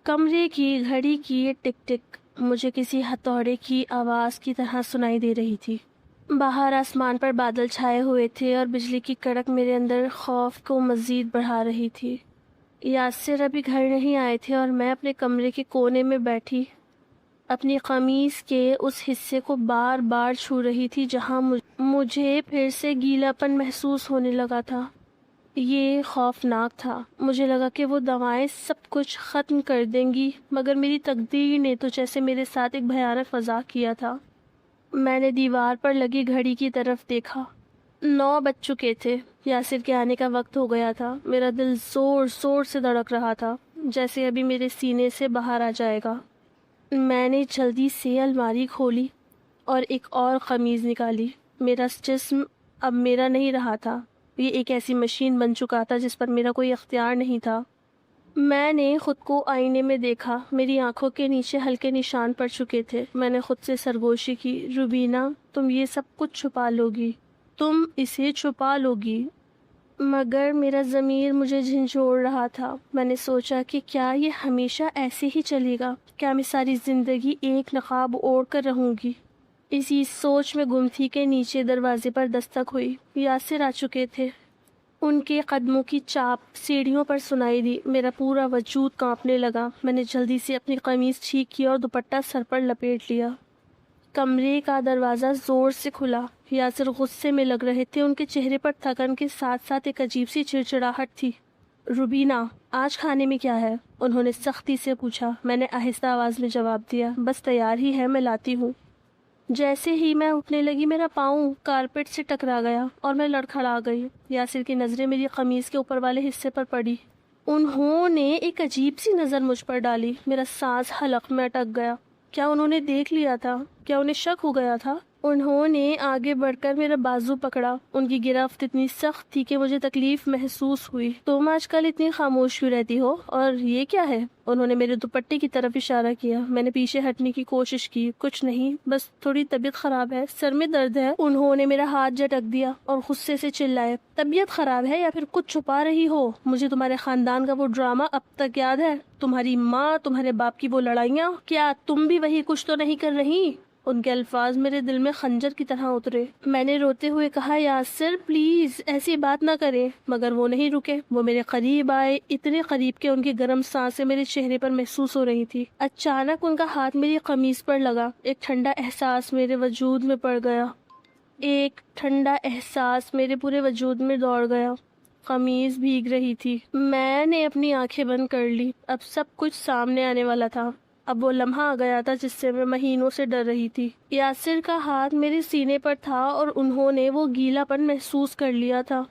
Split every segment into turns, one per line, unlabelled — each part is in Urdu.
کمرے کی گھڑی کی یہ ٹک ٹک مجھے کسی ہتھوڑے کی آواز کی طرح سنائی دے رہی تھی۔ باہر آسمان پر بادل چھائے ہوئے تھے اور بجلی کی کڑک میرے اندر خوف کو مزید بڑھا رہی تھی۔ یاسر ابھی گھر نہیں آئے تھے اور میں اپنے کمرے کے کونے میں بیٹھی اپنی قمیص کے اس حصے کو بار بار چھو رہی تھی جہاں مجھے پھر سے گیلا پن محسوس ہونے لگا تھا۔ یہ خوفناک تھا۔ مجھے لگا کہ وہ دوائیں سب کچھ ختم کر دیں گی، مگر میری تقدیر نے تو جیسے میرے ساتھ ایک بھیانک مذاق کیا تھا۔ میں نے دیوار پر لگی گھڑی کی طرف دیکھا۔ 9 بج چکے تھے۔ یاسر کے آنے کا وقت ہو گیا تھا۔ میرا دل زور زور سے دھڑک رہا تھا، جیسے ابھی میرے سینے سے باہر آ جائے گا۔ میں نے جلدی سے الماری کھولی اور ایک اور قمیض نکالی۔ میرا جسم اب میرا نہیں رہا تھا، یہ ایک ایسی مشین بن چکا تھا جس پر میرا کوئی اختیار نہیں تھا۔ میں نے خود کو آئینے میں دیکھا۔ میری آنکھوں کے نیچے ہلکے نشان پڑ چکے تھے۔ میں نے خود سے سرگوشی کی، روبینہ تم یہ سب کچھ چھپا لوگی، تم اسے چھپا لوگی۔ مگر میرا ضمیر مجھے جھنجھوڑ رہا تھا۔ میں نے سوچا کہ کیا یہ ہمیشہ ایسے ہی چلے گا؟ کیا میں ساری زندگی ایک نقاب اوڑھ کر رہوں گی؟ اسی سوچ میں گم تھی کہ نیچے دروازے پر دستک ہوئی۔ یاسر آ چکے تھے۔ ان کے قدموں کی چاپ سیڑھیوں پر سنائی دی۔ میرا پورا وجود کانپنے لگا۔ میں نے جلدی سے اپنی قمیص ٹھیک کی اور دوپٹہ سر پر لپیٹ لیا۔ کمرے کا دروازہ زور سے کھلا۔ یاسر غصے میں لگ رہے تھے۔ ان کے چہرے پر تھکن کے ساتھ ساتھ ایک عجیب سی چڑچڑاہٹ تھی۔ روبینہ، آج کھانے میں کیا ہے؟ انہوں نے سختی سے پوچھا۔ میں نے آہستہ آواز میں جواب دیا، بس تیار ہی ہے، میں لاتی ہوں۔ جیسے ہی میں اٹھنے لگی میرا پاؤں کارپیٹ سے ٹکرا گیا اور میں لڑکھڑا گئی۔ یاسر کی نظریں میری قمیض کے اوپر والے حصے پر پڑی۔ انہوں نے ایک عجیب سی نظر مجھ پر ڈالی۔ میرا سانس حلق میں اٹک گیا۔ کیا انہوں نے دیکھ لیا تھا؟ کیا انہیں شک ہو گیا تھا؟ انہوں نے آگے بڑھ کر میرا بازو پکڑا۔ ان کی گرفت اتنی سخت تھی کہ مجھے تکلیف محسوس ہوئی۔ تم آج کل اتنی خاموش کیوں رہتی ہو؟ اور یہ کیا ہے؟ انہوں نے میرے دوپٹے کی طرف اشارہ کیا۔ میں نے پیچھے ہٹنے کی کوشش کی۔ کچھ نہیں، بس تھوڑی طبیعت خراب ہے، سر میں درد ہے۔ انہوں نے میرا ہاتھ جھٹک دیا اور غصے سے چلائے، طبیعت خراب ہے یا پھر کچھ چھپا رہی ہو؟ مجھے تمہارے خاندان کا وہ ڈرامہ اب تک یاد ہے، تمہاری ماں، تمہارے باپ کی وہ لڑائیاں، کیا تم بھی وہی کچھ تو نہیں کر رہی؟ ان کے الفاظ میرے دل میں خنجر کی طرح اترے۔ میں نے روتے ہوئے کہا، یاسر پلیز ایسی بات نہ کریں، مگر وہ نہیں رکے۔ وہ میرے قریب آئے، اتنے قریب کہ ان کی گرم سانسیں میرے چہرے پر محسوس ہو رہی تھی۔ اچانک ان کا ہاتھ میری قمیص پر لگا۔ ایک ٹھنڈا احساس میرے وجود میں پڑ گیا، ایک ٹھنڈا احساس میرے پورے وجود میں دوڑ گیا۔ قمیض بھیگ رہی تھی۔ میں نے اپنی آنکھیں بند کر لی۔ اب سب کچھ سامنے آنے والا تھا۔ اب وہ لمحہ آ گیا تھا جس سے میں مہینوں سے ڈر رہی تھی۔ یاسر کا ہاتھ میرے سینے پر تھا اور انہوں نے وہ گیلا پن محسوس کر لیا تھا۔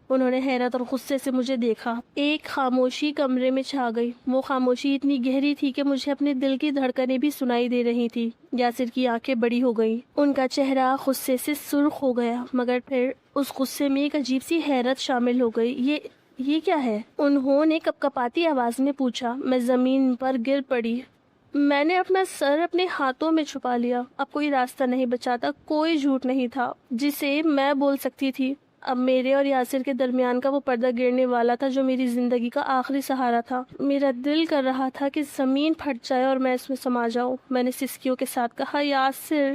انہوں نے حیرت اور غصے سے مجھے دیکھا۔ ایک خاموشی کمرے میں چھا گئی۔ وہ خاموشی اتنی گہری تھی کہ مجھے اپنے دل کی دھڑکنیں بھی سنائی دے رہی تھی۔ یاسر کی آنکھیں بڑی ہو گئیں۔ ان کا چہرہ غصے سے سرخ ہو گیا، مگر پھر اس غصے میں ایک عجیب سی حیرت شامل ہو گئی۔ یہ کیا ہے؟ انہوں نے کپکپاتی آواز میں پوچھا۔ میں زمین پر گر پڑی۔ میں نے اپنا سر اپنے ہاتھوں میں چھپا لیا۔ اب کوئی راستہ نہیں بچا تھا، کوئی جھوٹ نہیں تھا جسے میں بول سکتی تھی۔ اب میرے اور یاسر کے درمیان کا وہ پردہ گرنے والا تھا جو میری زندگی کا آخری سہارا تھا۔ میرا دل کر رہا تھا کہ زمین پھٹ جائے اور میں اس میں سما جاؤں۔ میں نے سسکیوں کے ساتھ کہا، یاسر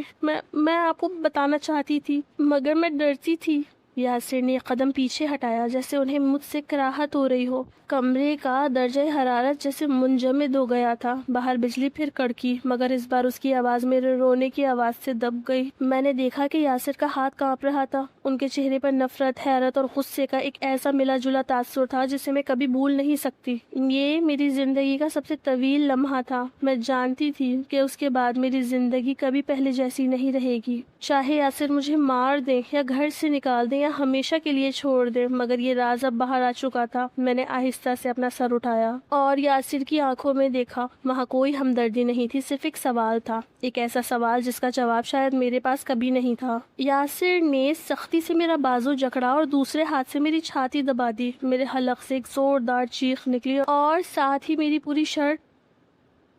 میں آپ کو بتانا چاہتی تھی، مگر میں ڈرتی تھی۔ یاسر نے ایک قدم پیچھے ہٹایا، جیسے انہیں مجھ سے کراہت ہو رہی ہو۔ کمرے کا درجہ حرارت جیسے منجمد ہو گیا تھا۔ باہر بجلی پھر کڑکی، مگر اس بار اس کی آواز میرے رونے کی آواز سے دب گئی۔ میں نے دیکھا کہ یاسر کا ہاتھ کانپ رہا تھا۔ ان کے چہرے پر نفرت، حیرت اور غصے کا ایک ایسا ملا جلا تاثر تھا جسے میں کبھی بھول نہیں سکتی۔ یہ میری زندگی کا سب سے طویل لمحہ تھا۔ میں جانتی تھی کہ اس کے بعد میری زندگی کبھی پہلے جیسی نہیں رہے گی۔ چاہے یاسر مجھے مار دیں یا گھر سے نکال دیں یا ہمیشہ کے لیے چھوڑ دیں، مگر یہ راز اب باہر آ چکا تھا۔ میں نے آہستہ سے اپنا سر اٹھایا اور یاسر کی آنکھوں میں دیکھا۔ وہاں کوئی ہمدردی نہیں تھی، صرف ایک سوال تھا، ایک ایسا سوال جس کا جواب شاید میرے پاس کبھی نہیں تھا۔ یاسر نے سختی سے میرا بازو جکڑا اور دوسرے ہاتھ سے میری چھاتی دبا دی۔ میرے حلق سے ایک زوردار چیخ نکلی اور ساتھ ہی میری پوری شرٹ۔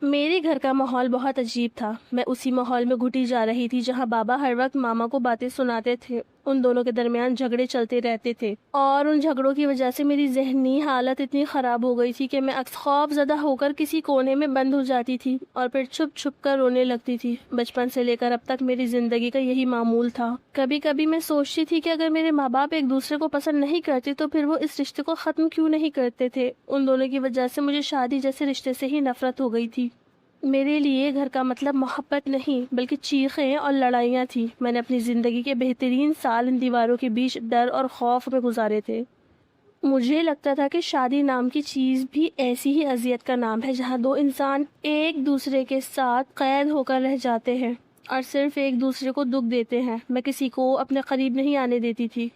میرے گھر کا ماحول بہت عجیب تھا۔ میں اسی ماحول میں گھٹی جا رہی تھی جہاں بابا ہر وقت ماما کو باتیں سناتے تھے۔ ان دونوں کے درمیان جھگڑے چلتے رہتے تھے اور ان جھگڑوں کی وجہ سے میری ذہنی حالت اتنی خراب ہو گئی تھی کہ میں اکثر خوف زدہ ہو کر کسی کونے میں بند ہو جاتی تھی اور پھر چھپ چھپ کر رونے لگتی تھی۔ بچپن سے لے کر اب تک میری زندگی کا یہی معمول تھا۔ کبھی کبھی میں سوچتی تھی کہ اگر میرے ماں باپ ایک دوسرے کو پسند نہیں کرتے تو پھر وہ اس رشتے کو ختم کیوں نہیں کرتے تھے۔ ان دونوں کی وجہ سے مجھے شادی جیسے رشتے سے ہی نفرت ہو گئی تھی۔ میرے لیے گھر کا مطلب محبت نہیں بلکہ چیخیں اور لڑائیاں تھیں۔ میں نے اپنی زندگی کے بہترین سال ان دیواروں کے بیچ ڈر اور خوف میں گزارے تھے۔ مجھے لگتا تھا کہ شادی نام کی چیز بھی ایسی ہی اذیت کا نام ہے جہاں دو انسان ایک دوسرے کے ساتھ قید ہو کر رہ جاتے ہیں اور صرف ایک دوسرے کو دکھ دیتے ہیں۔ میں کسی کو اپنے قریب نہیں آنے دیتی تھی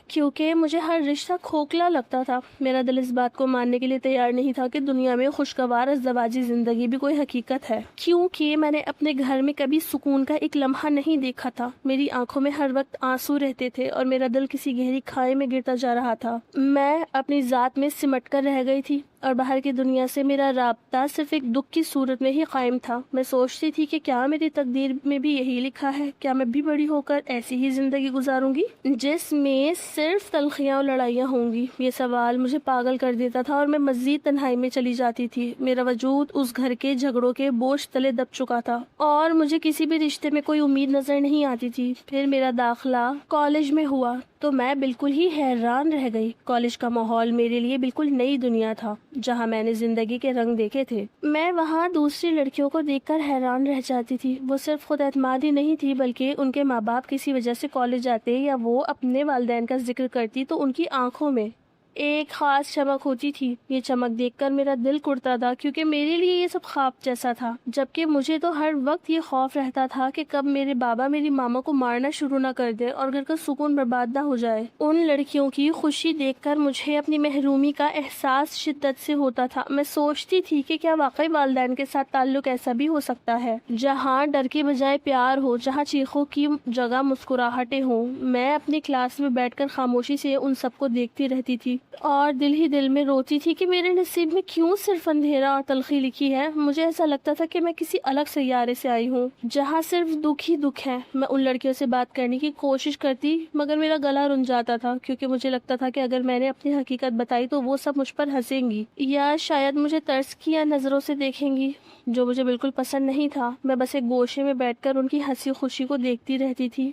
کیونکہ مجھے ہر رشتہ کھوکھلا لگتا تھا۔ میرا دل اس بات کو ماننے کے لیے تیار نہیں تھا کہ دنیا میں خوشگوار ازدواجی زندگی بھی کوئی حقیقت ہے، کیونکہ میں نے اپنے گھر میں کبھی سکون کا ایک لمحہ نہیں دیکھا تھا۔ میری آنکھوں میں ہر وقت آنسو رہتے تھے اور میرا دل کسی گہری کھائی میں گرتا جا رہا تھا۔ میں اپنی ذات میں سمٹ کر رہ گئی تھی اور باہر کی دنیا سے میرا رابطہ صرف ایک دکھ کی صورت میں ہی قائم تھا۔ میں سوچتی تھی کہ کیا میری تقدیر میں بھی یہی لکھا ہے؟ کیا میں بھی بڑی ہو کر ایسی ہی زندگی گزاروں گی جس میں صرف تلخیاں اور لڑائیاں ہوں گی؟ یہ سوال مجھے پاگل کر دیتا تھا اور میں مزید تنہائی میں چلی جاتی تھی۔ میرا وجود اس گھر کے جھگڑوں کے بوجھ تلے دب چکا تھا اور مجھے کسی بھی رشتے میں کوئی امید نظر نہیں آتی تھی۔ پھر میرا داخلہ کالج میں ہوا تو میں بالکل ہی حیران رہ گئی۔ کالج کا ماحول میرے لیے بالکل نئی دنیا تھا جہاں میں نے زندگی کے رنگ دیکھے تھے۔ میں وہاں دوسری لڑکیوں کو دیکھ کر حیران رہ جاتی تھی۔ وہ صرف خود اعتماد ہی نہیں تھی بلکہ ان کے ماں باپ کسی وجہ سے کالج جاتے یا وہ اپنے والدین کا ذکر کرتی تو ان کی آنکھوں میں ایک خاص چمک ہوتی تھی۔ یہ چمک دیکھ کر میرا دل کڑتا تھا کیونکہ میرے لیے یہ سب خواب جیسا تھا، جبکہ مجھے تو ہر وقت یہ خوف رہتا تھا کہ کب میرے بابا میری ماما کو مارنا شروع نہ کر دے اور گھر کا سکون برباد نہ ہو جائے۔ ان لڑکیوں کی خوشی دیکھ کر مجھے اپنی محرومی کا احساس شدت سے ہوتا تھا۔ میں سوچتی تھی کہ کیا واقعی والدین کے ساتھ تعلق ایسا بھی ہو سکتا ہے جہاں ڈر کے بجائے پیار ہو، جہاں چیخوں کی جگہ مسکراہٹیں ہوں۔ میں اپنی کلاس میں بیٹھ کر خاموشی سے ان سب کو دیکھتی رہتی تھی اور دل ہی دل میں روتی تھی کہ میرے نصیب میں کیوں صرف اندھیرا اور تلخی لکھی ہے۔ مجھے ایسا لگتا تھا کہ میں کسی الگ سیارے سے آئی ہوں جہاں صرف دکھ ہی دکھ ہے۔ میں ان لڑکیوں سے بات کرنے کی کوشش کرتی مگر میرا گلا رن جاتا تھا کیونکہ مجھے لگتا تھا کہ اگر میں نے اپنی حقیقت بتائی تو وہ سب مجھ پر ہنسیں گی یا شاید مجھے ترس کی یا نظروں سے دیکھیں گی، جو مجھے بالکل پسند نہیں تھا۔ میں بس ایک گوشے میں بیٹھ کر ان کی ہنسی خوشی کو دیکھتی رہتی تھی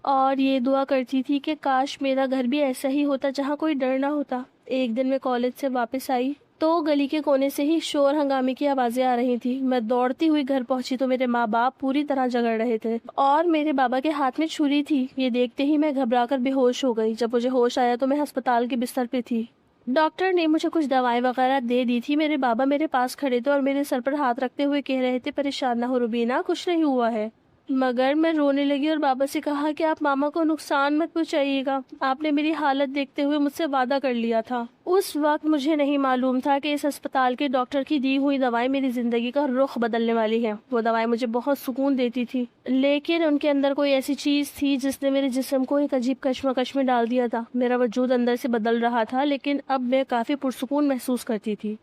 اور یہ دعا کرتی تھی کہ کاش میرا گھر بھی ایسا ہی ہوتا جہاں کوئی ڈر نہ ہوتا۔ ایک دن میں کالج سے واپس آئی تو گلی کے کونے سے ہی شور ہنگامے کی آوازیں آ رہی تھی۔ میں دوڑتی ہوئی گھر پہنچی تو میرے ماں باپ پوری طرح جگڑ رہے تھے اور میرے بابا کے ہاتھ میں چھری تھی۔ یہ دیکھتے ہی میں گھبرا کر بے ہوش ہو گئی۔ جب مجھے ہوش آیا تو میں ہسپتال کے بستر پہ تھی۔ ڈاکٹر نے مجھے کچھ دوائیں وغیرہ دے دی تھی۔ میرے بابا میرے پاس کھڑے تھے اور میرے سر پر ہاتھ رکھتے ہوئے کہہ رہے تھے پریشان نہ ہو روبینہ، کچھ نہیں ہوا ہے۔ مگر میں رونے لگی اور بابا سے کہا کہ آپ ماما کو نقصان مت پہنچائیے گا، آپ نے میری حالت دیکھتے ہوئے مجھ سے وعدہ کر لیا تھا۔ اس وقت مجھے نہیں معلوم تھا کہ اس ہسپتال کے ڈاکٹر کی دی ہوئی دوائیں میری زندگی کا رخ بدلنے والی ہیں۔ وہ دوائیں مجھے بہت سکون دیتی تھی لیکن ان کے اندر کوئی ایسی چیز تھی جس نے میرے جسم کو ایک عجیب کشمکش میں ڈال دیا تھا۔ میرا وجود اندر سے بدل رہا تھا لیکن اب میں کافی پرسکون محسوس کرتی تھی۔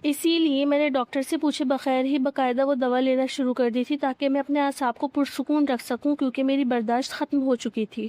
اسی لیے میں نے ڈاکٹر سے پوچھے بغیر ہی باقاعدہ وہ دوا لینا شروع کر دی تھی تاکہ میں اپنے اعصاب کو پرسکون رکھ سکوں کیونکہ میری برداشت ختم ہو چکی تھی۔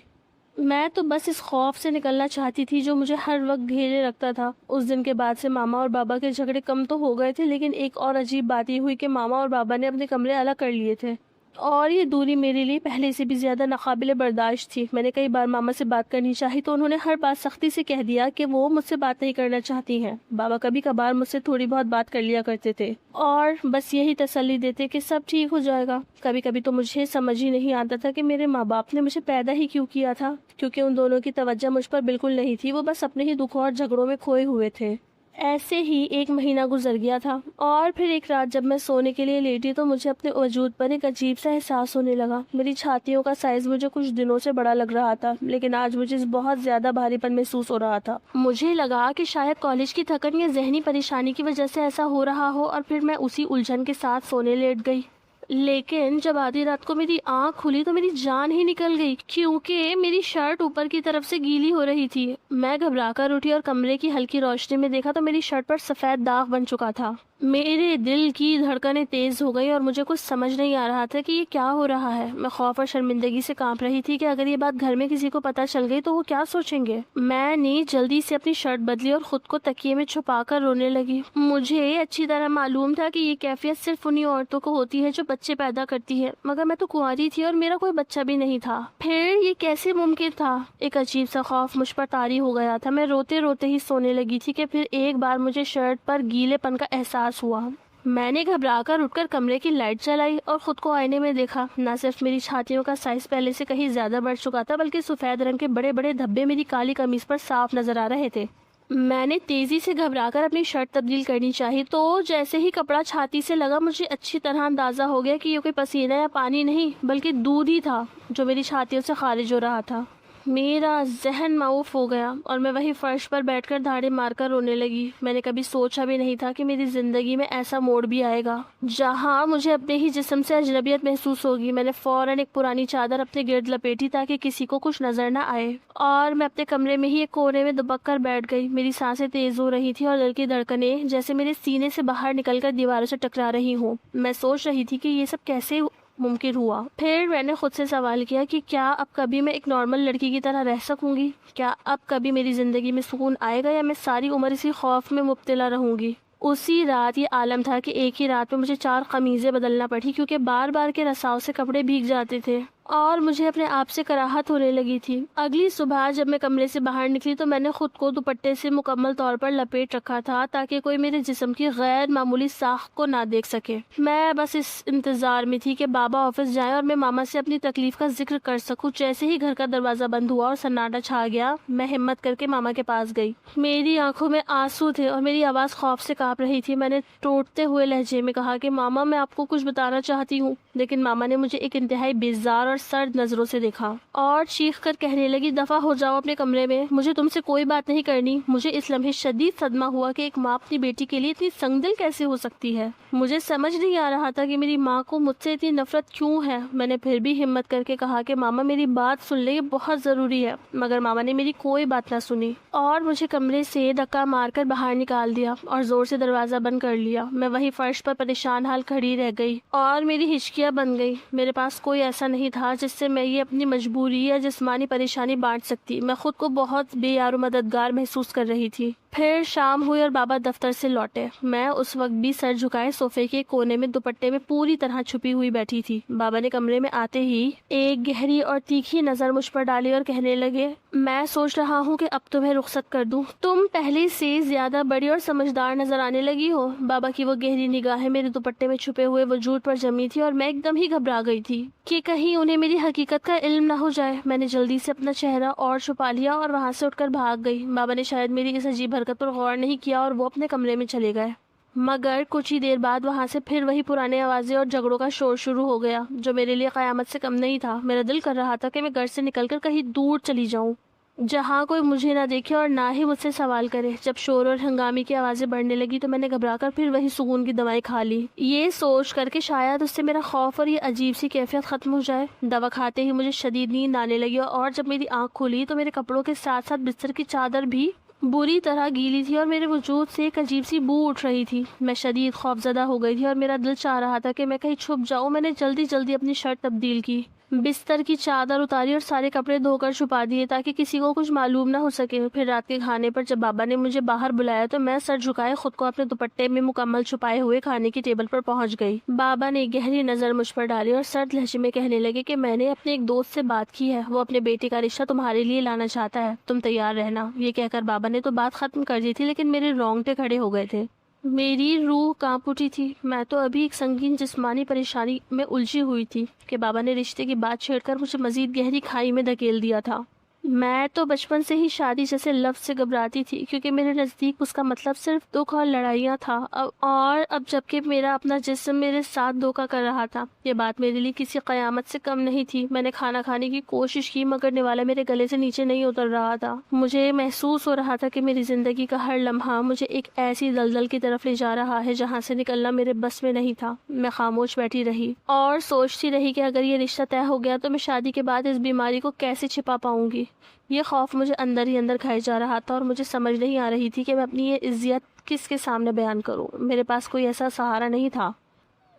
میں تو بس اس خوف سے نکلنا چاہتی تھی جو مجھے ہر وقت گھیرے رکھتا تھا۔ اس دن کے بعد سے ماما اور بابا کے جھگڑے کم تو ہو گئے تھے لیکن ایک اور عجیب بات یہ ہوئی کہ ماما اور بابا نے اپنے کمرے الگ کر لیے تھے اور یہ دوری میرے لیے پہلے سے بھی زیادہ ناقابل برداشت تھی۔ میں نے کئی بار ماما سے بات کرنی چاہی تو انہوں نے ہر بات سختی سے کہہ دیا کہ وہ مجھ سے بات نہیں کرنا چاہتی ہیں۔ بابا کبھی کبھار مجھ سے تھوڑی بہت بات کر لیا کرتے تھے اور بس یہی تسلی دیتے کہ سب ٹھیک ہو جائے گا۔ کبھی کبھی تو مجھے سمجھ ہی نہیں آتا تھا کہ میرے ماں باپ نے مجھے پیدا ہی کیوں کیا تھا، کیونکہ ان دونوں کی توجہ مجھ پر بالکل نہیں تھی۔ وہ بس اپنے ہی دکھوں اور جھگڑوں میں کھوئے ہوئے تھے۔ ایسے ہی ایک مہینہ گزر گیا تھا اور پھر ایک رات جب میں سونے کے لیے لیٹی تو مجھے اپنے وجود پر ایک عجیب سا احساس ہونے لگا۔ میری چھاتیوں کا سائز مجھے کچھ دنوں سے بڑا لگ رہا تھا لیکن آج مجھے بہت زیادہ بھاری پن محسوس ہو رہا تھا۔ مجھے لگا کہ شاید کالج کی تھکن یا ذہنی پریشانی کی وجہ سے ایسا ہو رہا ہو اور پھر میں اسی الجھن کے ساتھ سونے لیٹ گئی۔ لیکن جب آدھی رات کو میری آنکھ کھلی تو میری جان ہی نکل گئی کیونکہ میری شرٹ اوپر کی طرف سے گیلی ہو رہی تھی۔ میں گھبرا کر اٹھی اور کمرے کی ہلکی روشنی میں دیکھا تو میری شرٹ پر سفید داغ بن چکا تھا۔ میرے دل کی دھڑکنیں تیز ہو گئی اور مجھے کچھ سمجھ نہیں آ رہا تھا کہ یہ کیا ہو رہا ہے۔ میں خوف اور شرمندگی سے کانپ رہی تھی کہ اگر یہ بات گھر میں کسی کو پتہ چل گئی تو وہ کیا سوچیں گے۔ میں نے جلدی سے اپنی شرٹ بدلی اور خود کو تکیے میں چھپا کر رونے لگی۔ مجھے اچھی طرح معلوم تھا کہ یہ کیفیت صرف انہی عورتوں کو ہوتی ہے جو بچے پیدا کرتی ہے، مگر میں تو کنواری تھی اور میرا کوئی بچہ بھی نہیں تھا۔ پھر یہ کیسے ممکن تھا؟ ایک عجیب سا خوف مجھ پر طاری ہو گیا تھا۔ میں روتے روتے ہی سونے لگی تھی کہ پھر ایک بار مجھے شرٹ پر گیلے پن کا احساس ہوا۔ میں نے گھبرا کر اٹھ کر کمرے کی لائٹ جلائی اور خود کو آئینے میں دیکھا۔ نہ صرف میری چھاتیوں کا سائز پہلے سے کہیں زیادہ بڑھ چکا تھا، بلکہ سفید رنگ کے بڑے بڑے دھبے میری کالی قمیص پر صاف نظر آ رہے تھے۔ میں نے تیزی سے گھبرا کر اپنی شرٹ تبدیل کرنی چاہی تو جیسے ہی کپڑا چھاتی سے لگا مجھے اچھی طرح اندازہ ہو گیا کہ یہ کوئی پسینہ یا پانی نہیں بلکہ دودھ ہی تھا جو میری چھاتیوں سے خارج ہو رہا تھا۔ میرا ذہن معوف ہو گیا اور میں وہی فرش پر بیٹھ کر دھاڑے مار کر رونے لگی۔ میں نے کبھی سوچا بھی نہیں تھا کہ میری زندگی میں ایسا موڑ بھی آئے گا جہاں مجھے اپنے ہی جسم سے اجنبیت محسوس ہوگی۔ میں نے فوراً ایک پرانی چادر اپنے گرد لپیٹی تاکہ کسی کو کچھ نظر نہ آئے اور میں اپنے کمرے میں ہی ایک کونے میں دبک کر بیٹھ گئی۔ میری سانسیں تیز ہو رہی تھی اور دل کی دھڑکنیں جیسے میرے سینے سے باہر نکل کر دیواروں سے ٹکرا رہی ہوں۔ میں سوچ رہی تھی کہ یہ سب کیسے ممکن ہوا۔ پھر میں نے خود سے سوال کیا کہ کیا اب کبھی میں ایک نارمل لڑکی کی طرح رہ سکوں گی؟ کیا اب کبھی میری زندگی میں سکون آئے گا یا میں ساری عمر اسی خوف میں مبتلا رہوں گی؟ اسی رات یہ عالم تھا کہ ایک ہی رات میں مجھے 4 قمیضیں بدلنا پڑی کیونکہ بار بار کے رساؤ سے کپڑے بھیگ جاتے تھے اور مجھے اپنے آپ سے کراہت ہونے لگی تھی۔ اگلی صبح جب میں کمرے سے باہر نکلی تو میں نے خود کو دوپٹے سے مکمل طور پر لپیٹ رکھا تھا تاکہ کوئی میرے جسم کی غیر معمولی ساخت کو نہ دیکھ سکے۔ میں بس اس انتظار میں تھی کہ بابا آفس جائیں اور میں ماما سے اپنی تکلیف کا ذکر کر سکوں۔ جیسے ہی گھر کا دروازہ بند ہوا اور سناٹا چھا گیا، میں ہمت کر کے ماما کے پاس گئی۔ میری آنکھوں میں آنسو تھے اور میری آواز خوف سے کانپ رہی تھی۔ میں نے ٹوٹتے ہوئے لہجے میں کہا کہ ماما میں آپ کو کچھ بتانا چاہتی ہوں، لیکن ماما نے مجھے ایک انتہائی بیزار اور سرد نظروں سے دیکھا اور چیخ کر کہنے لگی دفع ہو جاؤ اپنے کمرے میں، مجھے تم سے کوئی بات نہیں کرنی۔ مجھے اس لمحے شدید صدمہ ہوا کہ ایک ماں اپنی بیٹی کے لیے اتنی سنگ دل کیسے ہو سکتی ہے۔ مجھے سمجھ نہیں آ رہا تھا کہ میری ماں کو مجھ سے اتنی نفرت کیوں ہے۔ میں نے پھر بھی ہمت کر کے کہا کہ ماما میری بات سن لیں، یہ بہت ضروری ہے، مگر ماما نے میری کوئی بات نہ سنی اور مجھے کمرے سے دھکا مار کر باہر نکال دیا اور زور سے دروازہ بند کر لیا۔ میں وہی فرش پر پریشان حال کھڑی رہ گئی اور میری ہچکیاں بن گئی۔ میرے پاس کوئی ایسا نہیں تھا جس سے میں یہ اپنی مجبوری یا جسمانی پریشانی بانٹ سکتی۔ میں خود کو بہت بے یار و مددگار محسوس کر رہی تھی۔ پھر شام ہوئی اور بابا دفتر سے لوٹے۔ میں اس وقت بھی سر جھکائے صوفے کے کونے میں دوپٹے میں پوری طرح چھپی ہوئی بیٹھی تھی۔ بابا نے کمرے میں آتے ہی ایک گہری اور تیکھی نظر مجھ پر ڈالی اور کہنے لگے میں سوچ رہا ہوں کہ اب تمہیں رخصت کر دوں، تم پہلے سے زیادہ بڑی اور سمجھدار نظر آنے لگی ہو۔ بابا کی وہ گہری نگاہیں میرے دوپٹے میں چھپے ہوئے وجود پر جمی تھی اور میں ایک دم ہی گھبرا گئی تھی کہ کہیں انہیں میری حقیقت کا علم نہ ہو جائے۔ میں نے جلدی سے اپنا چہرہ اور چھپا لیا اور وہاں سے اٹھ کر بھاگ گئی۔ بابا نے شاید میری اس عجیب حرکت پر غور نہیں کیا اور وہ اپنے کمرے میں چلے گئے، مگر کچھ ہی دیر بعد وہاں سے پھر وہی پرانے آوازیں اور جھگڑوں کا شور شروع ہو گیا جو میرے لیے قیامت سے کم نہیں تھا۔ میرا دل کر رہا تھا کہ میں گھر سے نکل کر کہیں دور چلی جاؤں جہاں کوئی مجھے نہ دیکھے اور نہ ہی مجھ سے سوال کرے۔ جب شور اور ہنگامی کی آوازیں بڑھنے لگی تو میں نے گھبرا کر پھر وہی سکون کی دوائیں کھا لی، یہ سوچ کر کے شاید اس سے میرا خوف اور یہ عجیب سی کیفیت ختم ہو جائے۔ دوا کھاتے ہی مجھے شدید نیند آنے لگی اور جب میری آنکھ کھلی تو میرے کپڑوں کے ساتھ ساتھ بستر کی چادر بھی بری طرح گیلی تھی اور میرے وجود سے ایک عجیب سی بو اٹھ رہی تھی۔ میں شدید خوف زدہ ہو گئی تھی اور میرا دل چاہ رہا تھا کہ میں کہیں چھپ جاؤں۔ میں نے جلدی جلدی اپنی شرٹ تبدیل کی، بستر کی چادر اتاری اور سارے کپڑے دھو کر چھپا دیے تاکہ کسی کو کچھ معلوم نہ ہو سکے۔ پھر رات کے کھانے پر جب بابا نے مجھے باہر بلایا تو میں سر جھکائے خود کو اپنے دوپٹے میں مکمل چھپائے ہوئے کھانے کی ٹیبل پر پہنچ گئی۔ بابا نے ایک گہری نظر مجھ پر ڈالی اور سرد لہجے میں کہنے لگے کہ میں نے اپنے ایک دوست سے بات کی ہے، وہ اپنے بیٹے کا رشتہ تمہارے لیے لانا چاہتا ہے، تم تیار رہنا۔ یہ کہہ کر بابا نے تو بات ختم کر دی تھی لیکن میرے رونگٹے کھڑے ہو گئے تھے، میری روح کانپ اٹھی تھی۔ میں تو ابھی ایک سنگین جسمانی پریشانی میں الجھی ہوئی تھی کہ بابا نے رشتے کی بات چھیڑ کر مجھے مزید گہری کھائی میں دھکیل دیا تھا۔ میں تو بچپن سے ہی شادی جیسے لفظ سے گھبراتی تھی کیونکہ میرے نزدیک اس کا مطلب صرف دکھ اور لڑائیاں تھا، اور اب جبکہ میرا اپنا جسم میرے ساتھ دھوکہ کر رہا تھا، یہ بات میرے لیے کسی قیامت سے کم نہیں تھی۔ میں نے کھانا کھانے کی کوشش کی مگر نوالا میرے گلے سے نیچے نہیں اتر رہا تھا۔ مجھے محسوس ہو رہا تھا کہ میری زندگی کا ہر لمحہ مجھے ایک ایسی دلدل کی طرف لے جا رہا ہے جہاں سے نکلنا میرے بس میں نہیں تھا۔ میں خاموش بیٹھی رہی اور سوچتی رہی کہ اگر یہ رشتہ طے ہو گیا تو میں شادی کے بعد اس بیماری کو کیسے چھپا پاؤں گی۔ یہ خوف مجھے اندر ہی اندر کھائے جا رہا تھا اور مجھے سمجھ نہیں آ رہی تھی کہ میں اپنی یہ عزت کس کے سامنے بیان کروں؟ میرے پاس کوئی ایسا سہارا نہیں تھا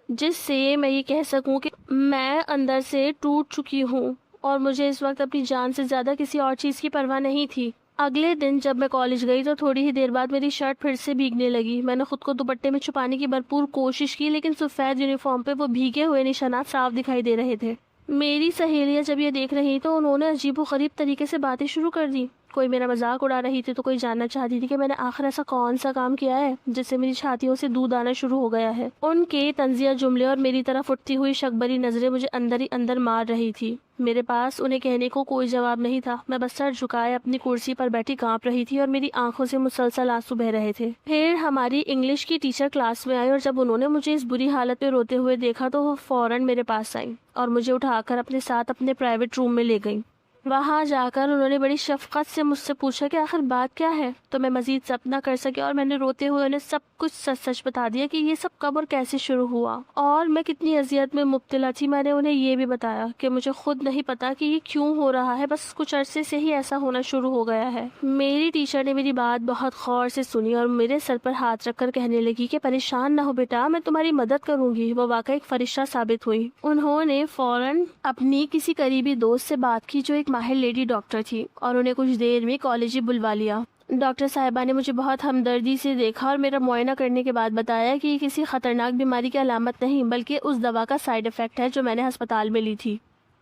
جس سے میں یہ کہہ سکوں کہ میں اندر سے ٹوٹ چکی ہوں، اور مجھے اس وقت اپنی جان سے زیادہ کسی اور چیز کی پرواہ نہیں تھی۔ اگلے دن جب میں کالج گئی تو تھوڑی ہی دیر بعد میری شرٹ پھر سے بھیگنے لگی۔ میں نے خود کو دوپٹے میں چھپانے کی بھرپور کوشش کی، لیکن سفید یونیفارم پہ وہ بھیگے ہوئے نشانات صاف دکھائی دے رہے تھے۔ میری سہیلیاں جب یہ دیکھ رہی تو انہوں نے عجیب و غریب طریقے سے باتیں شروع کر دی۔ کوئی میرا مذاق اڑا رہی تھی تو کوئی جاننا چاہتی تھی کہ میں نے آخر ایسا کون سا کام کیا ہے جس سے میری چھاتیوں سے دودھ آنا شروع ہو گیا ہے۔ ان کے طنزیہ جملے اور میری طرف اٹھتی ہوئی شکبری نظریں مجھے اندر ہی اندر مار رہی تھی۔ میرے پاس انہیں کہنے کو کوئی جواب نہیں تھا۔ میں بس سر جھکائے اپنی کرسی پر بیٹھی کانپ رہی تھی اور میری آنکھوں سے مسلسل آنسو بہ رہے تھے۔ پھر ہماری انگلش کی ٹیچر کلاس میں آئی اور جب انہوں نے مجھے اس بری حالت میں روتے ہوئے دیکھا تو وہ فوراً میرے پاس آئیں اور مجھے اٹھا کر اپنے ساتھ اپنے پرائیویٹ روم میں لے گئیں۔ وہاں جا کر انہوں نے بڑی شفقت سے مجھ سے پوچھا کہ آخر بات کیا ہے، تو میں مزید ضبط نہ کر سکی اور میں نے روتے ہوئے انہیں سب کچھ سچ سچ بتا دیا کہ یہ سب کب اور کیسے شروع ہوا اور میں کتنی اذیت میں مبتلا تھی۔ میں نے انہیں یہ بھی بتایا کہ مجھے خود نہیں پتا کہ یہ کیوں ہو رہا ہے، بس کچھ عرصے سے ہی ایسا ہونا شروع ہو گیا ہے۔ میری ٹیچر نے میری بات بہت غور سے سنی اور میرے سر پر ہاتھ رکھ کر کہنے لگی کہ پریشان نہ ہو بیٹا، میں تمہاری مدد کروں گی۔ وہ واقعی ایک فرشتہ ثابت ہوئی۔ انہوں نے فوراً اپنی کسی قریبی دوست سے بات کی جو ایک ماہر لیڈی ڈاکٹر تھی اور انہیں کچھ دیر میں کالج ہی بلوا لیا۔ ڈاکٹر صاحبہ نے مجھے بہت ہمدردی سے دیکھا اور میرا معائنہ کرنے کے بعد بتایا کہ یہ کسی خطرناک بیماری کی علامت نہیں بلکہ اس دوا کا سائیڈ افیکٹ ہے جو میں نے ہسپتال میں لی تھی۔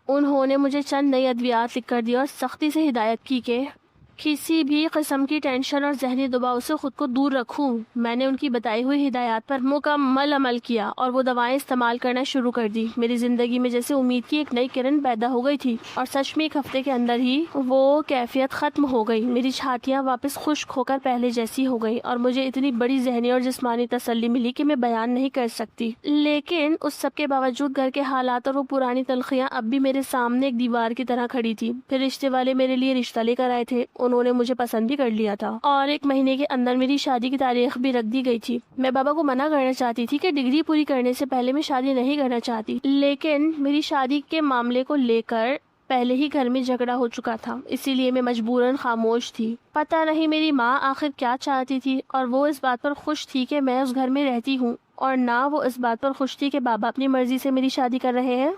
انہوں نے مجھے چند نئی ادویات لکھ کر دی اور سختی سے ہدایت کی کہ کسی بھی قسم کی ٹینشن اور ذہنی دباؤ سے خود کو دور رکھوں۔ میں نے ان کی بتائی ہوئی ہدایات پر مکمل عمل کیا اور وہ دوائیں استعمال کرنا شروع کر دی۔ میری زندگی میں جیسے امید کی ایک نئی کرن پیدا ہو گئی تھی اور سچ میں ایک ہفتے کے اندر ہی وہ کیفیت ختم ہو گئی۔ میری چھاتیاں واپس خشک ہو کر پہلے جیسی ہو گئی اور مجھے اتنی بڑی ذہنی اور جسمانی تسلی ملی کہ میں بیان نہیں کر سکتی۔ لیکن اس سب کے باوجود گھر کے حالات اور وہ پرانی تلخیاں اب بھی میرے سامنے ایک دیوار کی طرح کھڑی تھی۔ پھر رشتے والے میرے لیے رشتہ لے کر آئے تھے۔ انہوں نے مجھے پسند بھی کر لیا تھا اور 1 مہینے کے اندر میری شادی کی تاریخ بھی رکھ دی گئی تھی۔ میں بابا کو منع کرنا چاہتی تھی کہ ڈگری پوری کرنے سے پہلے میں شادی نہیں کرنا چاہتی، لیکن میری شادی کے معاملے کو لے کر پہلے ہی گھر میں جھگڑا ہو چکا تھا، اسی لیے میں مجبوراً خاموش تھی۔ پتہ نہیں میری ماں آخر کیا چاہتی تھی، اور وہ اس بات پر خوش تھی کہ میں اس گھر میں رہتی ہوں اور نہ وہ اس بات پر خوش تھی کہ بابا اپنی مرضی سے میری شادی کر رہے ہیں۔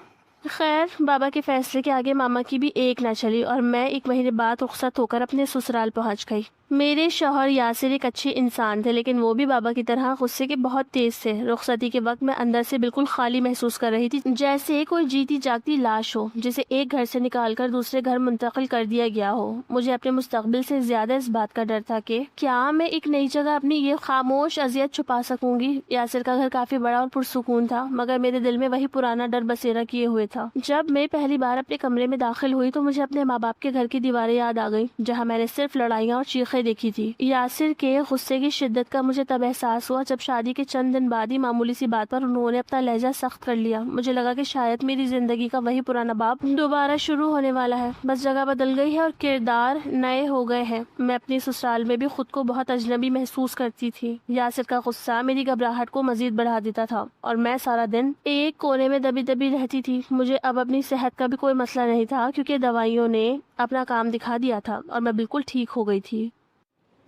خیر، بابا کے فیصلے کے آگے ماما کی بھی ایک نہ چلی اور میں 1 مہینے بعد رخصت ہو کر اپنے سسرال پہنچ گئی۔ میرے شوہر یاسر ایک اچھے انسان تھے، لیکن وہ بھی بابا کی طرح غصے کے بہت تیز تھے۔ رخصتی کے وقت میں اندر سے بالکل خالی محسوس کر رہی تھی، جیسے کوئی جیتی جاگتی لاش ہو جسے ایک گھر سے نکال کر دوسرے گھر منتقل کر دیا گیا ہو۔ مجھے اپنے مستقبل سے زیادہ اس بات کا ڈر تھا کہ کیا میں ایک نئی جگہ اپنی یہ خاموش اذیت چھپا سکوں گی۔ یاسر کا گھر کافی بڑا اور پرسکون تھا، مگر میرے دل میں وہی پرانا ڈر بسیرا کیے ہوئے تھا۔ جب میں پہلی بار اپنے کمرے میں داخل ہوئی تو مجھے اپنے ماں باپ کے گھر کی دیواریں یاد آ گئی جہاں میں نے صرف لڑائیاں اور چیخیں دیکھی تھی۔ یاسر کے غصے کی شدت کا مجھے تب احساس ہوا جب شادی کے چند دن بعد ہی معمولی سی بات پر انہوں نے اپنا لہجہ سخت کر لیا۔ مجھے لگا کہ شاید میری زندگی کا وہی پرانا باب دوبارہ شروع ہونے والا ہے، بس جگہ بدل گئی ہے اور کردار نئے ہو گئے ہیں۔ میں اپنی سسرال میں بھی خود کو بہت اجنبی محسوس کرتی تھی۔ یاسر کا غصہ میری گھبراہٹ کو مزید بڑھا دیتا تھا اور میں سارا دن ایک کونے میں دبی دبی رہتی تھی۔ مجھے اب اپنی صحت کا بھی کوئی مسئلہ نہیں تھا کیونکہ دوائیوں نے اپنا کام دکھا دیا تھا اور میں بالکل ٹھیک ہو گئی تھی،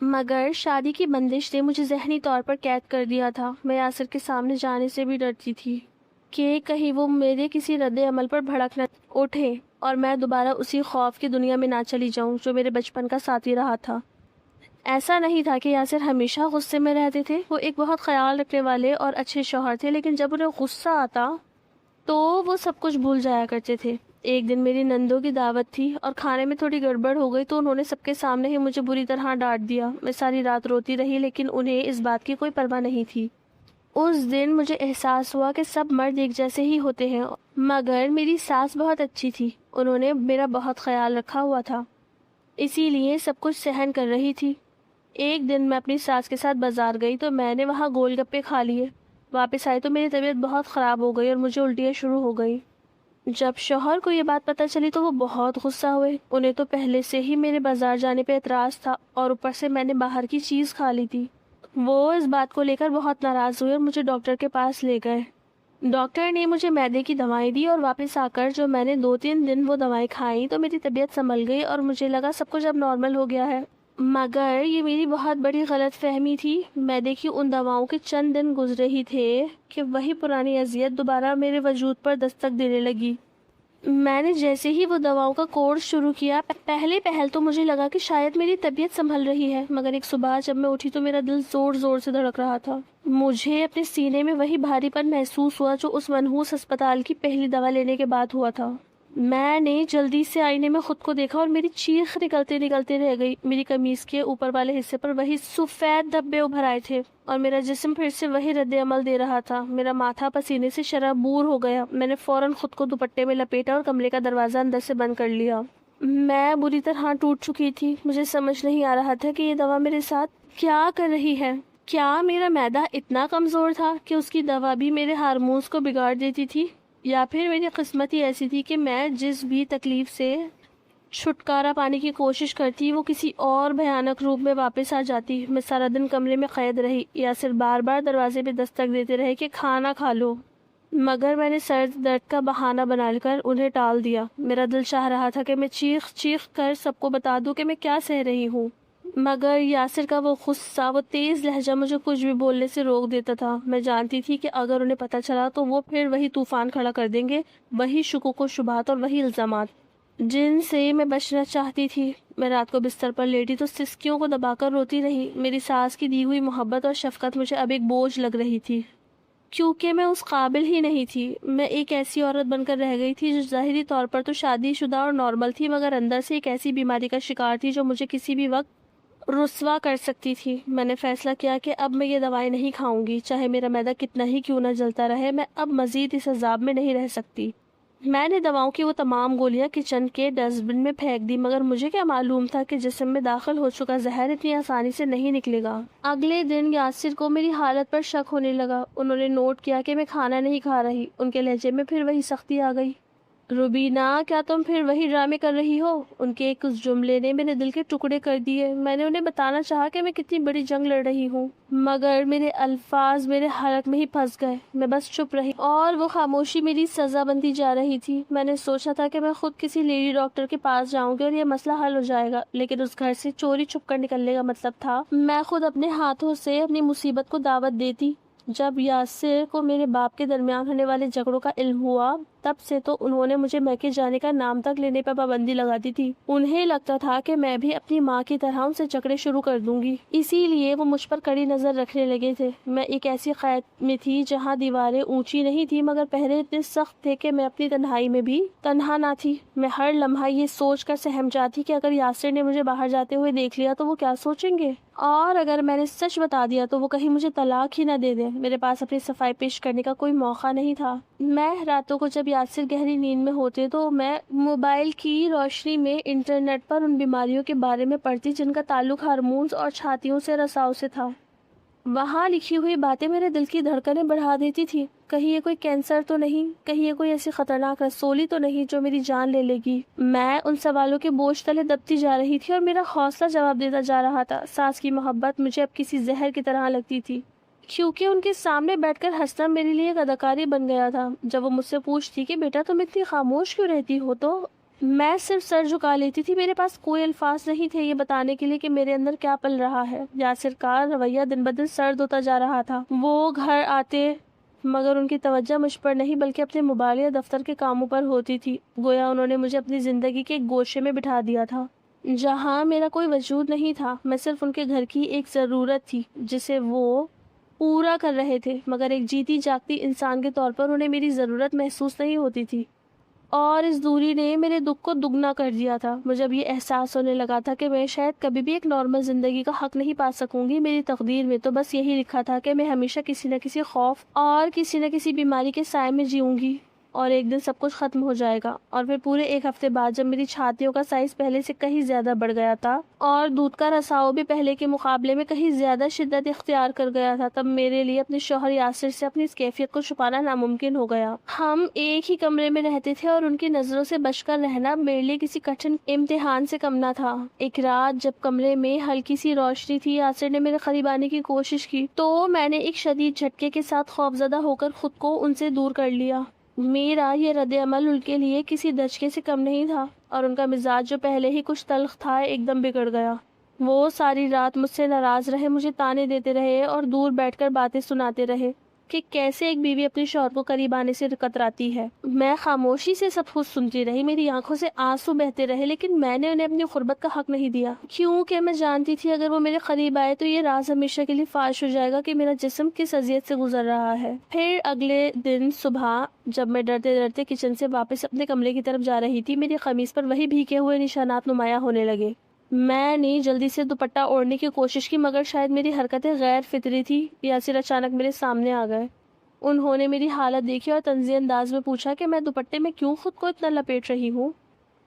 مگر شادی کی بندش نے مجھے ذہنی طور پر قید کر دیا تھا۔ میں یاسر کے سامنے جانے سے بھی ڈرتی تھی کہ کہیں وہ میرے کسی رد عمل پر بھڑک نہ اٹھے اور میں دوبارہ اسی خوف کی دنیا میں نہ چلی جاؤں جو میرے بچپن کا ساتھی رہا تھا۔ ایسا نہیں تھا کہ یاسر ہمیشہ غصے میں رہتے تھے، وہ ایک بہت خیال رکھنے والے اور اچھے شوہر تھے، لیکن جب انہیں غصہ آتا تو وہ سب کچھ بھول جایا کرتے تھے۔ ایک دن میری نندوں کی دعوت تھی اور کھانے میں تھوڑی گڑبڑ ہو گئی تو انہوں نے سب کے سامنے ہی مجھے بری طرح ڈانٹ دیا۔ میں ساری رات روتی رہی لیکن انہیں اس بات کی کوئی پرواہ نہیں تھی۔ اس دن مجھے احساس ہوا کہ سب مرد ایک جیسے ہی ہوتے ہیں، مگر میری ساس بہت اچھی تھی، انہوں نے میرا بہت خیال رکھا ہوا تھا، اسی لیے سب کچھ سہن کر رہی تھی۔ ایک دن میں اپنی ساس کے ساتھ بازار گئی تو میں نے وہاں گول گپے کھا لیے۔ واپس آئی تو میری طبیعت بہت خراب ہو گئی اور مجھے الٹیاں شروع ہو گئی۔ جب شوہر کو یہ بات پتہ چلی تو وہ بہت غصہ ہوئے۔ انہیں تو پہلے سے ہی میرے بازار جانے پہ اعتراض تھا اور اوپر سے میں نے باہر کی چیز کھا لی تھی۔ وہ اس بات کو لے کر بہت ناراض ہوئے اور مجھے ڈاکٹر کے پاس لے گئے۔ ڈاکٹر نے مجھے معدے کی دوائیں دی اور واپس آ کر جو میں نے 2-3 دن وہ دوائیں کھائیں تو میری طبیعت سنبھل گئی اور مجھے لگا سب کچھ اب نارمل ہو گیا ہے۔ مگر یہ میری بہت بڑی غلط فہمی تھی. میں دیکھی ان دواؤں کے چند دن گزرے ہی تھے کہ وہی پرانی اذیت دوبارہ میرے وجود پر دستک دینے لگی. میں نے جیسے ہی وہ دواؤں کا کورس شروع کیا، پہلے پہل تو مجھے لگا کہ شاید میری طبیعت سنبھل رہی ہے، مگر ایک صبح جب میں اٹھی تو میرا دل زور زور سے دھڑک رہا تھا. مجھے اپنے سینے میں وہی بھاری پن محسوس ہوا جو اس منحوس ہسپتال کی پہلی دوا لینے کے بعد ہوا تھا. میں نے جلدی سے آئینے میں خود کو دیکھا اور میری چیخ نکلتے نکلتے رہ گئی. میری قمیص کے اوپر والے حصے پر وہی سفید دھبے ابھر آئے تھے اور میرا جسم پھر سے وہی رد عمل دے رہا تھا. میرا ماتھا پسینے سے شرابور ہو گیا. میں نے فوراً خود کو دوپٹے میں لپیٹا اور کمرے کا دروازہ اندر سے بند کر لیا. میں بری طرح ٹوٹ چکی تھی. مجھے سمجھ نہیں آ رہا تھا کہ یہ دوا میرے ساتھ کیا کر رہی ہے. کیا میرا معدہ اتنا کمزور تھا کہ اس کی دوا بھی میرے ہارمونز کو بگاڑ دیتی تھی، یا پھر میری قسمت ہی ایسی تھی کہ میں جس بھی تکلیف سے چھٹکارا پانے کی کوشش کرتی وہ کسی اور بھیانک روپ میں واپس آ جاتی. میں سارا دن کمرے میں قید رہی. یاسر بار بار دروازے پہ دستک دیتے رہے کہ کھانا کھا لو، مگر میں نے سر درد کا بہانہ بنا کر انہیں ٹال دیا. میرا دل چاہ رہا تھا کہ میں چیخ چیخ کر سب کو بتا دوں کہ میں کیا سہ رہی ہوں، مگر یاسر کا وہ غصہ، وہ تیز لہجہ مجھے کچھ بھی بولنے سے روک دیتا تھا. میں جانتی تھی کہ اگر انہیں پتہ چلا تو وہ پھر وہی طوفان کھڑا کر دیں گے، وہی شکوک و شبہات اور وہی الزامات جن سے میں بچنا چاہتی تھی. میں رات کو بستر پر لیٹی تو سسکیوں کو دبا کر روتی رہی. میری ساس کی دی ہوئی محبت اور شفقت مجھے اب ایک بوجھ لگ رہی تھی، کیونکہ میں اس قابل ہی نہیں تھی. میں ایک ایسی عورت بن کر رہ گئی تھی جو ظاہری طور پر تو شادی شدہ اور نارمل تھی، مگر اندر سے ایک ایسی بیماری کا شکار تھی جو مجھے کسی بھی وقت رسوا کر سکتی تھی. میں نے فیصلہ کیا کہ اب میں یہ دوائیں نہیں کھاؤں گی، چاہے میرا معدہ کتنا ہی کیوں نہ جلتا رہے. میں اب مزید اس عذاب میں نہیں رہ سکتی. میں نے دواؤں کی وہ تمام گولیاں کچن کے ڈسٹ بن میں پھینک دی، مگر مجھے کیا معلوم تھا کہ جسم میں داخل ہو چکا زہر اتنی آسانی سے نہیں نکلے گا. اگلے دن یاسر کو میری حالت پر شک ہونے لگا. انہوں نے نوٹ کیا کہ میں کھانا نہیں کھا رہی. ان کے لہجے میں پھر وہی سختی آ گئی. روبینہ، کیا تم پھر وہی ڈرامے کر رہی ہو؟ ان کے ایک اس جملے نے میرے دل کے ٹکڑے کر دیے. میں نے انہیں بتانا چاہا کہ میں کتنی بڑی جنگ لڑ رہی ہوں، مگر میرے الفاظ میرے حلق میں ہی پھنس گئے. میں بس چپ رہی اور وہ خاموشی میری سزا بنتی جا رہی تھی. میں نے سوچا تھا کہ میں خود کسی لیڈی ڈاکٹر کے پاس جاؤں گی اور یہ مسئلہ حل ہو جائے گا، لیکن اس گھر سے چوری چھپ کر نکلنے کا مطلب تھا میں خود اپنے ہاتھوں سے اپنی مصیبت کو دعوت دیتی. جب یاسر کو میرے باپ کے درمیان ہونے والے جھگڑوں کا علم ہوا، تب سے تو انہوں نے مجھے میکے جانے کا نام تک لینے پر پابندی لگا دی تھی. انہیں لگتا تھا کہ میں بھی اپنی ماں کی طرح ان سے جھگڑے شروع کر دوں گی، اسی لیے وہ مجھ پر کڑی نظر رکھنے لگے تھے. میں ایک ایسی قید میں تھی جہاں دیواریں اونچی نہیں تھی مگر پہرے اتنے سخت تھے کہ میں اپنی تنہائی میں بھی تنہا نہ تھی. میں ہر لمحہ یہ سوچ کر سہم جاتی کہ اگر یاسر نے مجھے باہر جاتے ہوئے دیکھ لیا تو وہ کیا سوچیں گے، اور اگر میں نے سچ بتا دیا تو وہ کہیں مجھے طلاق ہی نہ دے دیں. میرے پاس اپنی صفائی پیش کرنے کا کوئی موقع نہیں تھا. میں راتوں کو جب یاسر گہری نیند میں ہوتے تو میں موبائل کی روشنی میں انٹرنیٹ پر ان بیماریوں کے بارے میں پڑھتی جن کا تعلق ہارمونز اور چھاتیوں سے رساؤ سے تھا. وہاں لکھی ہوئی باتیں میرے دل کی دھڑکنیں بڑھا دیتی تھی. کہیں یہ کوئی کینسر تو نہیں، کہیں یہ کوئی ایسی خطرناک رسولی تو نہیں جو میری جان لے لے گی. میں ان سوالوں کے بوجھ تلے دبتی جا رہی تھی اور میرا حوصلہ جواب دیتا جا رہا تھا. ساس کی محبت مجھے اب کسی زہر کی طرح لگتی تھی، کیونکہ ان کے سامنے بیٹھ کر ہنسنا میرے لیے ایک اداکاری بن گیا تھا. جب وہ مجھ سے پوچھتی کہ بیٹا تم اتنی خاموش کیوں رہتی ہو، تو میں صرف سر جھکا لیتی تھی. میرے پاس کوئی الفاظ نہیں تھے یہ بتانے کے لیے کہ میرے اندر کیا پل رہا ہے. یاسر کا رویہ دن بدن سرد ہوتا جا رہا تھا. وہ گھر آتے مگر ان کی توجہ مجھ پر نہیں بلکہ اپنے موبائل یا دفتر کے کاموں پر ہوتی تھی. گویا انہوں نے مجھے اپنی زندگی کے ایک گوشے میں بٹھا دیا تھا جہاں میرا کوئی وجود نہیں تھا. میں صرف ان کے گھر کی ایک ضرورت تھی جسے وہ پورا کر رہے تھے، مگر ایک جیتی جاگتی انسان کے طور پر انہیں میری ضرورت محسوس نہیں ہوتی تھی. اور اس دوری نے میرے دکھ کو دگنا کر دیا تھا. مجھے اب یہ احساس ہونے لگا تھا کہ میں شاید کبھی بھی ایک نارمل زندگی کا حق نہیں پا سکوں گی. میری تقدیر میں تو بس یہی لکھا تھا کہ میں ہمیشہ کسی نہ کسی خوف اور کسی نہ کسی بیماری کے سائے میں جیوں گی، اور ایک دن سب کچھ ختم ہو جائے گا. اور پھر پورے ایک ہفتے بعد جب میری چھاتیوں کا سائز پہلے سے کہیں زیادہ بڑھ گیا تھا اور دودھ کا رساؤ بھی پہلے کے مقابلے میں کہیں زیادہ شدت اختیار کر گیا تھا، تب میرے لیے اپنے شوہر یاسر سے اپنی اس کیفیت کو چھپانا ناممکن ہو گیا. ہم ایک ہی کمرے میں رہتے تھے اور ان کی نظروں سے بچ کر رہنا میرے لیے کسی کٹھن امتحان سے کم نہ تھا. ایک رات جب کمرے میں ہلکی سی روشنی تھی، یاسر نے میرے قریب آنے کی کوشش کی تو میں نے ایک شدید جھٹکے کے ساتھ خوفزدہ ہو کر خود کو ان سے دور کر لیا. میرا یہ رد عمل ان کے لیے کسی دھچکے سے کم نہیں تھا اور ان کا مزاج جو پہلے ہی کچھ تلخ تھا ایک دم بگڑ گیا. وہ ساری رات مجھ سے ناراض رہے، مجھے تانے دیتے رہے اور دور بیٹھ کر باتیں سناتے رہے کہ کیسے ایک بیوی اپنے شوہر کو قریب آنے سے کتراتی ہے۔ میں خاموشی سے سب کچھ سنتی رہی، میری آنکھوں سے آنسو بہتے رہے، لیکن میں نے انہیں اپنی قربت کا حق نہیں دیا، کیونکہ میں جانتی تھی اگر وہ میرے قریب آئے تو یہ راز ہمیشہ کے لیے فاش ہو جائے گا کہ میرا جسم کس اذیت سے گزر رہا ہے۔ پھر اگلے دن صبح جب میں ڈرتے ڈرتے کچن سے واپس اپنے کمرے کی طرف جا رہی تھی، میری قمیص پر وہی بھیگے ہوئے نشانات نمایاں ہونے لگے۔ میں نے جلدی سے دوپٹہ اوڑھنے کی کوشش کی، مگر شاید میری حرکتیں غیر فطری تھی۔ یاسر اچانک میرے سامنے آ گئے۔ انہوں نے میری حالت دیکھی اور طنزی انداز میں پوچھا کہ میں دوپٹے میں کیوں خود کو اتنا لپیٹ رہی ہوں۔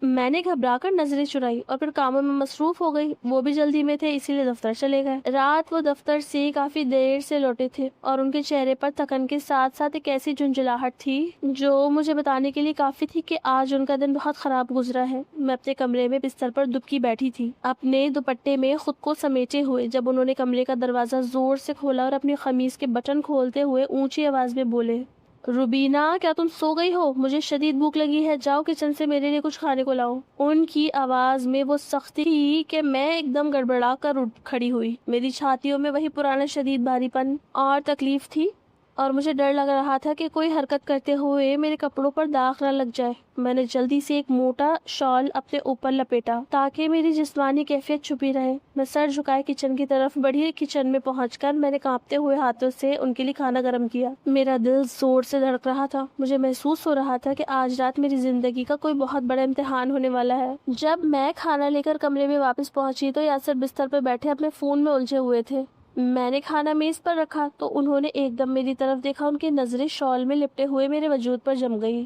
میں نے گھبرا کر نظریں چرائی اور پھر کاموں میں مصروف ہو گئی۔ وہ بھی جلدی میں تھے، اسی لیے دفتر چلے گئے۔ رات وہ دفتر سے کافی دیر سے لوٹے تھے اور ان کے چہرے پر تھکن کے ساتھ ساتھ ایک ایسی جھنجھلاہٹ تھی جو مجھے بتانے کے لیے کافی تھی کہ آج ان کا دن بہت خراب گزرا ہے۔ میں اپنے کمرے میں بستر پر دبکی بیٹھی تھی، اپنے دوپٹے میں خود کو سمیٹے ہوئے، جب انہوں نے کمرے کا دروازہ زور سے کھولا اور اپنی قمیص کے بٹن کھولتے ہوئے اونچی آواز میں بولے، روبینہ کیا تم سو گئی ہو؟ مجھے شدید بھوک لگی ہے، جاؤ کچن سے میرے لیے کچھ کھانے کو لاؤ۔ ان کی آواز میں وہ سختی تھی کہ میں ایک دم گڑبڑا کر اٹھ کھڑی ہوئی۔ میری چھاتیوں میں وہی پرانا شدید بھاری پن اور تکلیف تھی اور مجھے ڈر لگ رہا تھا کہ کوئی حرکت کرتے ہوئے میرے کپڑوں پر داغ نہ لگ جائے۔ میں نے جلدی سے ایک موٹا شال اپنے اوپر لپیٹا تاکہ میری جسمانی کیفیت چھپی رہے۔ میں سر جھکائے کچن کی طرف بڑھی۔ کچن میں پہنچ کر میں نے کانپتے ہوئے ہاتھوں سے ان کے لیے کھانا گرم کیا۔ میرا دل زور سے دھڑک رہا تھا، مجھے محسوس ہو رہا تھا کہ آج رات میری زندگی کا کوئی بہت بڑا امتحان ہونے والا ہے۔ جب میں کھانا لے کر کمرے میں واپس پہنچی تو یاسر بستر پر بیٹھے اپنے فون میں الجھے ہوئے تھے۔ میں نے کھانا میز پر رکھا تو انہوں نے ایک دم میری طرف دیکھا۔ ان کی نظریں شال میں لپٹے ہوئے میرے وجود پر جم گئی۔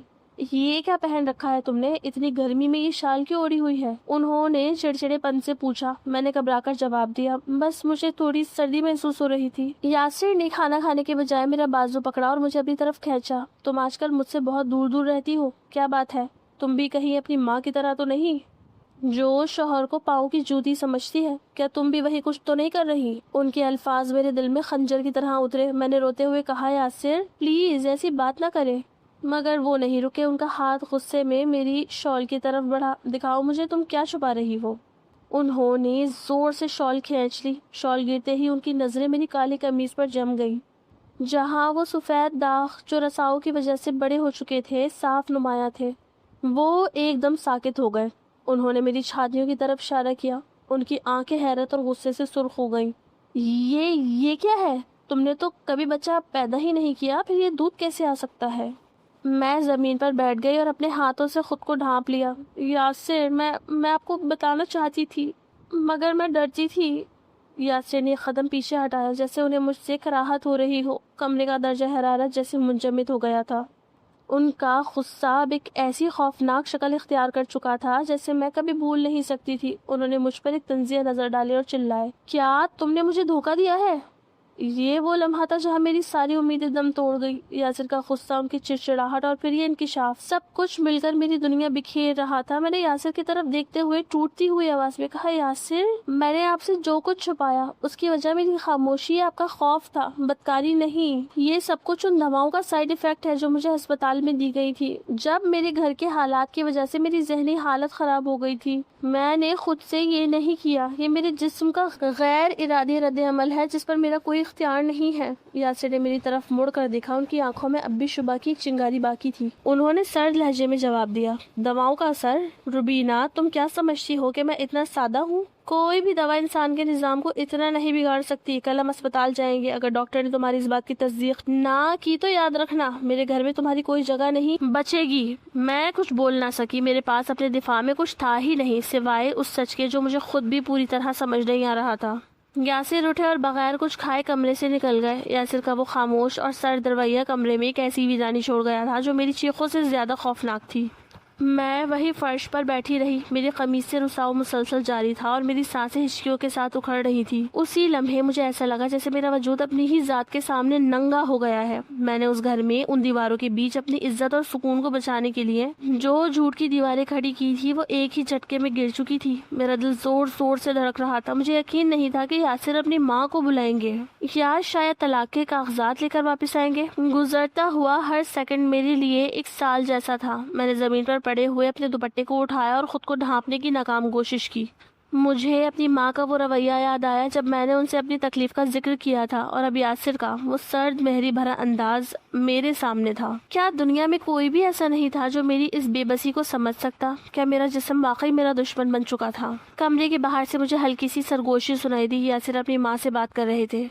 یہ کیا پہن رکھا ہے تم نے؟ اتنی گرمی میں یہ شال کیوں اوڑھی ہوئی ہے؟ انہوں نے چڑچڑے پن سے پوچھا۔ میں نے گھبرا کر جواب دیا، بس مجھے تھوڑی سردی محسوس ہو رہی تھی۔ یاسر نے کھانا کھانے کے بجائے میرا بازو پکڑا اور مجھے اپنی طرف کھینچا۔ تم آج کل مجھ سے بہت دور دور رہتی ہو، کیا بات ہے؟ تم بھی کہیں اپنی ماں کی طرح تو نہیں جو شوہر کو پاؤں کی جوتی سمجھتی ہے؟ کیا تم بھی وہی کچھ تو نہیں کر رہی؟ ان کے الفاظ میرے دل میں خنجر کی طرح اترے۔ میں نے روتے ہوئے کہا، یاسر پلیز ایسی بات نہ کرے، مگر وہ نہیں رکے۔ ان کا ہاتھ غصے میں میری شال کی طرف بڑھا۔ دکھاؤ مجھے تم کیا چھپا رہی ہو۔ انہوں نے زور سے شال کھینچ لی۔ شال گرتے ہی ان کی نظریں میری کالی قمیص پر جم گئی، جہاں وہ سفید داغ جو رساؤں کی وجہ سے بڑے ہو چکے تھے صاف نمایاں تھے۔ وہ ایک دم ساکت ہو گئے۔ انہوں نے میری چھاتیوں کی طرف اشارہ کیا۔ ان کی آنکھیں حیرت اور غصے سے سرخ ہو گئیں۔ یہ کیا ہے؟ تم نے تو کبھی بچہ پیدا ہی نہیں کیا، پھر یہ دودھ کیسے آ سکتا ہے؟ میں زمین پر بیٹھ گئی اور اپنے ہاتھوں سے خود کو ڈھانپ لیا۔ یاسر میں آپ کو بتانا چاہتی تھی مگر میں ڈرتی تھی۔ یاسر نے ایک قدم پیچھے ہٹایا جیسے انہیں مجھ سے کراہت ہو رہی ہو۔ کمرے کا درجہ حرارت جیسے منجمد ہو گیا تھا۔ ان کا غصہ اب ایک ایسی خوفناک شکل اختیار کر چکا تھا جیسے میں کبھی بھول نہیں سکتی تھی۔ انہوں نے مجھ پر ایک طنزیہ نظر ڈالی اور چلائے، کیا تم نے مجھے دھوکہ دیا ہے؟ یہ وہ لمحہ تھا جہاں میری ساری امیدیں دم توڑ گئی۔ یاسر کا غصہ، ان کی چڑچڑاہٹ اور پھر یہ انکشاف، سب کچھ مل کر میری دنیا بکھیر رہا تھا۔ میں نے یاسر کی طرف دیکھتے ہوئے ٹوٹتی ہوئی آواز میں کہا، یاسر میں نے آپ سے جو کچھ چھپایا اس کی وجہ میری خاموشی، آپ کا خوف تھا، بدکاری نہیں۔ یہ سب کچھ ان دواؤں کا سائیڈ ایفیکٹ ہے جو مجھے ہسپتال میں دی گئی تھی جب میرے گھر کے حالات کی وجہ سے میری ذہنی حالت خراب ہو گئی تھی۔ میں نے خود سے یہ نہیں کیا، یہ میرے جسم کا غیر ارادی رد عمل ہے جس پر میرا کوئی اختیار نہیں ہے۔ یاسر نے میری طرف مڑ کر دیکھا۔ ان کی آنکھوں میں اب بھی شبہ کی ایک چنگاری باقی تھی۔ انہوں نے سرد لہجے میں جواب دیا، دواؤں کا اثر؟ روبینہ تم کیا سمجھتی ہو کہ میں اتنا سادہ ہوں؟ کوئی بھی دوا انسان کے نظام کو اتنا نہیں بگاڑ سکتی۔ کل ہم اسپتال جائیں گے، اگر ڈاکٹر نے تمہاری اس بات کی تصدیق نہ کی تو یاد رکھنا میرے گھر میں تمہاری کوئی جگہ نہیں بچے گی۔ میں کچھ بول نہ سکی، میرے پاس اپنے دفاع میں کچھ تھا ہی نہیں سوائے اس سچ کے جو مجھے خود بھی پوری طرح سمجھ نہیں آ رہا تھا۔ یاسر اٹھے اور بغیر کچھ کھائے کمرے سے نکل گئے۔ یاسر کا وہ خاموش اور سرد رویہ کمرے میں ایک ایسی ویرانی چھوڑ گیا تھا جو میری چیخوں سے زیادہ خوفناک تھی۔ میں وہی فرش پر بیٹھی رہی، میری قمیص سے رساؤ مسلسل جاری تھا اور میری سانسیں ہچکیوں کے ساتھ اکھڑ رہی تھی۔ اسی لمحے مجھے ایسا لگا جیسے میرا وجود اپنی ہی ذات کے سامنے ننگا ہو گیا ہے۔ میں نے اس گھر میں ان دیواروں کے بیچ اپنی عزت اور سکون کو بچانے کے لیے جو جھوٹ کی دیواریں کھڑی کی تھی وہ ایک ہی جھٹکے میں گر چکی تھی۔ میرا دل زور زور سے دھڑک رہا تھا۔ مجھے یقین نہیں تھا کہ یاسر اپنی ماں کو بلائیں گے یا شاید طلاق کے کاغذات لے کر واپس آئیں گے۔ گزرتا ہوا ہر سیکنڈ میرے لیے ایک سال جیسا تھا۔ میں نے زمین پر پڑے ہوئے اپنے دوپٹے کو اٹھایا اور خود کو ڈھانپنے کی ناکام کوشش کی۔ مجھے اپنی ماں کا وہ رویہ یاد آیا جب میں نے ان سے اپنی تکلیف کا ذکر کیا تھا، اور اب یاسر کا وہ سرد مہری بھرا انداز میرے سامنے تھا۔ کیا دنیا میں کوئی بھی ایسا نہیں تھا جو میری اس بے بسی کو سمجھ سکتا؟ کیا میرا جسم واقعی میرا دشمن بن چکا تھا؟ کمرے کے باہر سے مجھے ہلکی سی سرگوشی سنائی دی۔ یاسر اپنی ماں سے بات کر رہے تھے،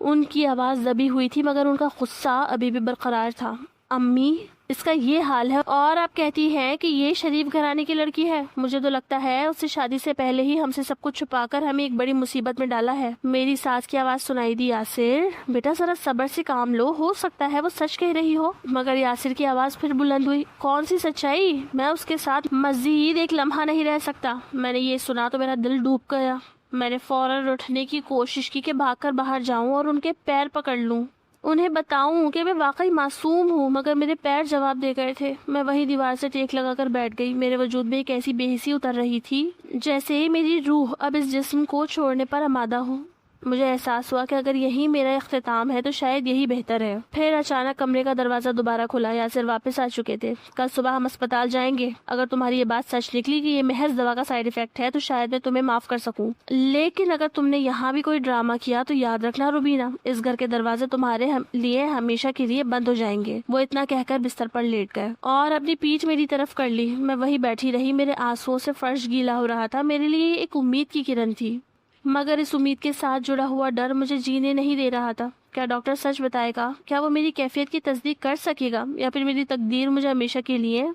ان کی آواز دبی ہوئی تھی مگر ان کا غصہ ابھی بھی برقرار تھا۔ امی، اس کا یہ حال ہے اور آپ کہتی ہیں کہ یہ شریف گھرانے کی لڑکی ہے؟ مجھے تو لگتا ہے اسے شادی سے پہلے ہی ہم سے سب کچھ چھپا کر ہمیں ایک بڑی مصیبت میں ڈالا ہے۔ میری ساس کی آواز سنائی دی، یاسر بیٹا ذرا صبر سے کام لو، ہو سکتا ہے وہ سچ کہہ رہی ہو۔ مگر یاسر کی آواز پھر بلند ہوئی، کون سی سچائی؟ میں اس کے ساتھ مزید ایک لمحہ نہیں رہ سکتا۔ میں نے یہ سنا تو میرا دل ڈوب گیا۔ میں نے فوراً اٹھنے کی کوشش کی کہ بھاگ کر باہر جاؤں اور ان کے پیر پکڑ لوں، انہیں بتاؤں کہ میں واقعی معصوم ہوں، مگر میرے پیر جواب دے گئے تھے۔ میں وہی دیوار سے ٹیک لگا کر بیٹھ گئی۔ میرے وجود میں ایک ایسی بے حسی اتر رہی تھی جیسے میری روح اب اس جسم کو چھوڑنے پر آمادہ ہو۔ مجھے احساس ہوا کہ اگر یہی میرا اختتام ہے تو شاید یہی بہتر ہے۔ پھر اچانک کمرے کا دروازہ دوبارہ کھلا۔ یاسر واپس آ چکے تھے۔ کل صبح ہم اسپتال جائیں گے۔ اگر تمہاری یہ بات سچ نکلی کہ یہ محض دوا کا سائیڈ افیکٹ ہے تو شاید میں تمہیں معاف کر سکوں، لیکن اگر تم نے یہاں بھی کوئی ڈرامہ کیا تو یاد رکھنا روبینہ، اس گھر کے دروازے تمہارے لیے ہمیشہ کے لیے بند ہو جائیں گے۔ وہ اتنا کہہ کر بستر پر لیٹ گئے اور اپنی پیٹھ میری طرف کر لی۔ میں وہی بیٹھی رہی، میرے آنسوؤں سے فرش گیلا ہو رہا تھا۔ میرے لیے یہ ایک امید کی کرن تھی، مگر اس امید کے ساتھ جڑا ہوا ڈر مجھے جینے نہیں دے رہا تھا۔ کیا ڈاکٹر سچ بتائے گا؟ کیا وہ میری کیفیت کی تصدیق کر سکے گا، یا پھر میری تقدیر مجھے ہمیشہ کے لیے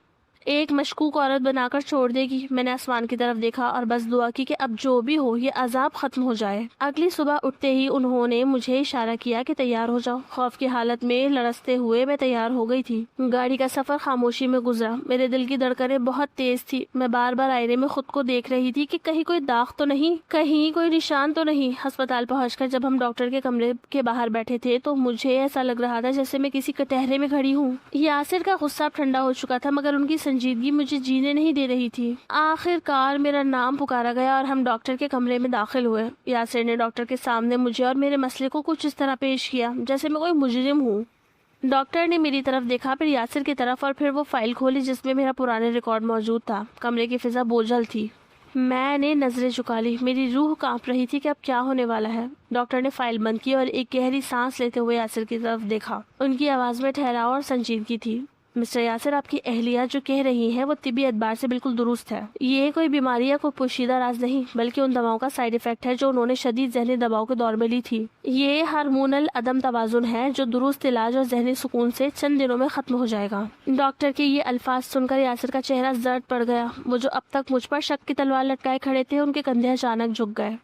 ایک مشکوک عورت بنا کر چھوڑ دے گی؟ میں نے آسمان کی طرف دیکھا اور بس دعا کی کہ اب جو بھی ہو یہ عذاب ختم ہو جائے۔ اگلی صبح اٹھتے ہی انہوں نے مجھے اشارہ کیا کہ تیار ہو جاؤ۔ خوف کی حالت میں لرزتے ہوئے میں تیار ہو گئی تھی۔ گاڑی کا سفر خاموشی میں گزرا۔ میرے دل کی دھڑکنیں بہت تیز تھی۔ میں بار بار آئینے میں خود کو دیکھ رہی تھی کہ کہیں کوئی داغ تو نہیں، کہیں کوئی نشان تو نہیں۔ ہسپتال پہنچ کر جب ہم ڈاکٹر کے کمرے کے باہر بیٹھے تھے تو مجھے ایسا لگ رہا تھا جیسے میں کسی کٹہرے میں کھڑی ہوں۔ یاسر کا غصہ ٹھنڈا ہو چکا تھا مگر ان کی سنجیدگی مجھے جینے نہیں دے رہی تھی۔ آخر کار میرا نام پکارا گیا اور ہم ڈاکٹر کے کمرے میں داخل ہوئے۔ یاسر نے ڈاکٹر کے سامنے مجھے اور میرے مسئلے کو کچھ اس طرح پیش کیا جیسے میں کوئی مجرم ہوں۔ ڈاکٹر نے میری طرف دیکھا، پھر یاسر کی طرف، اور پھر وہ فائل کھولی جس میں میرا پرانا ریکارڈ موجود تھا۔ کمرے کی فضا بوجھل تھی۔ میں نے نظریں جھکا لی، میری روح کانپ رہی تھی کہ اب کیا ہونے والا ہے۔ ڈاکٹر نے فائل بند کی اور ایک گہری سانس لیتے ہوئے یاسر کی طرف دیکھا۔ ان کی آواز میں ٹھہراؤ اور سنجیدگی تھی۔ مسٹر یاسر، آپ کی اہلیہ جو کہہ رہی ہیں وہ طبی اعتبار سے بالکل درست ہے۔ یہ کوئی بیماری یا کوئی پوشیدہ راز نہیں، بلکہ ان دواؤں کا سائیڈ افیکٹ ہے جو انہوں نے شدید ذہنی دباؤ کے دور میں لی تھی۔ یہ ہارمونل عدم توازن ہے جو درست علاج اور ذہنی سکون سے چند دنوں میں ختم ہو جائے گا۔ ڈاکٹر کے یہ الفاظ سن کر یاسر کا چہرہ زرد پڑ گیا۔ وہ جو اب تک مجھ پر شک کی تلوار لٹکائے کھڑے تھے، ان کے کندھے اچانک جھک گئے۔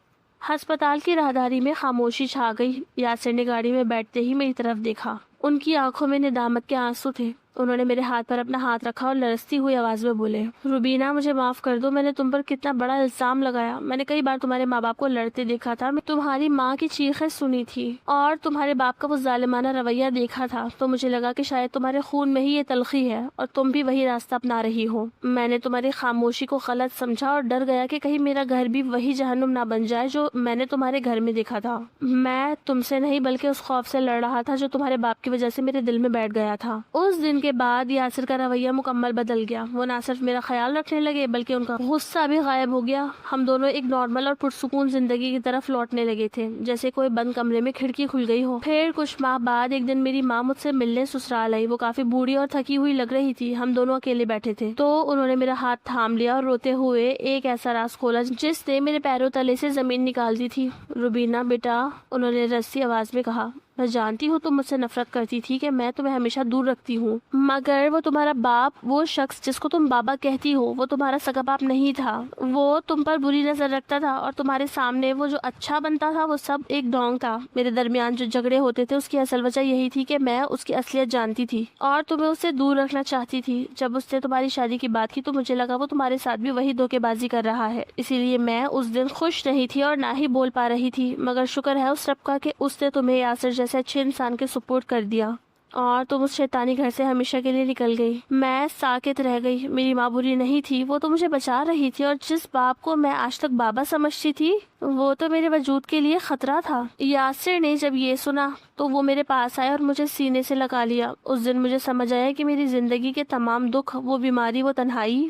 ہسپتال کی راہداری میں خاموشی چھا گئی۔ یاسر نے گاڑی میں بیٹھتے ہی میری طرف دیکھا۔ ان کی آنکھوں میں ندامت کے آنسو تھے۔ انہوں نے میرے ہاتھ پر اپنا ہاتھ رکھا اور لرزتی ہوئی آواز میں بولے، روبینہ مجھے معاف کر دو، میں نے تم پر کتنا بڑا الزام لگایا۔ میں نے کئی بار تمہارے ماں باپ کو لڑتے دیکھا تھا، میں تمہاری ماں کی چیخیں سنی تھی اور تمہارے باپ کا وہ ظالمانہ رویہ دیکھا تھا، تو مجھے لگا کہ شاید تمہارے خون میں ہی یہ تلخی ہے اور تم بھی وہی راستہ اپنا رہی ہو۔ میں نے تمہاری خاموشی کو غلط سمجھا اور ڈر گیا کہ کہیں میرا گھر بھی وہی جہنم نہ بن جائے جو میں نے تمہارے گھر میں دیکھا تھا۔ میں تم سے نہیں بلکہ اس خوف سے لڑ رہا تھا جو تمہارے باپ کی وجہ سے میرے دل میں بیٹھ گیا تھا۔ اس دن کے بعد یاسر کا رویہ مکمل بدل گیا۔ وہ نہ صرف میرا خیال رکھنے لگے بلکہ ان کا غصہ بھی غائب ہو گیا۔ ہم دونوں ایک نارمل اور پرسکون زندگی کی طرف لوٹنے لگے تھے، جیسے کوئی بند کمرے میں کھڑکی کھل گئی ہو۔ پھر کچھ ماہ بعد ایک دن میری ماں مجھ سے ملنے سسرال آئی۔ وہ کافی بوڑھی اور تھکی ہوئی لگ رہی تھی۔ ہم دونوں اکیلے بیٹھے تھے تو انہوں نے میرا ہاتھ تھام لیا اور روتے ہوئے ایک ایسا راز کھولا جس نے میرے پیروں تلے سے زمین نکال دی تھی۔ روبینہ بیٹا، انہوں نے رسی آواز میں کہا، میں جانتی ہوں تم مجھ سے نفرت کرتی تھی کہ میں تمہیں ہمیشہ دور رکھتی ہوں، مگر وہ تمہارا باپ، وہ شخص جس کو تم بابا کہتی ہو، وہ تمہارا سگا باپ نہیں تھا۔ وہ تم پر بری نظر رکھتا تھا اور تمہارے سامنے وہ جو اچھا بنتا تھا وہ سب ایک ڈھونگ تھا۔ میرے درمیان جو جھگڑے ہوتے تھے اس کی اصل وجہ یہی تھی کہ میں اس کی اصلیت جانتی تھی اور تمہیں اس سے دور رکھنا چاہتی تھی۔ جب اس نے تمہاری شادی کی بات کی تو مجھے لگا وہ تمہارے ساتھ بھی وہی دھوکے بازی کر رہا ہے، اسی لیے میں اس دن خوش نہیں تھی اور نہ ہی بول پا رہی تھی، مگر شکر ہے اس رب کا کہ اس نے تمہیں یاسر جیسے اچھے انسان کے سپورٹ کر دیا اور تم اس شیطانی گھر سے ہمیشہ کے لیے نکل گئی۔ میں ساکت رہ گئی۔ میری ماں بری نہیں تھی، وہ تو مجھے بچا رہی تھی، اور جس باپ کو میں آج تک بابا سمجھتی تھی وہ تو میرے وجود کے لیے خطرہ تھا۔ یاسر نے جب یہ سنا تو وہ میرے پاس آئے اور مجھے سینے سے لگا لیا۔ اس دن مجھے سمجھ آیا کہ میری زندگی کے تمام دکھ، وہ بیماری، وہ تنہائی،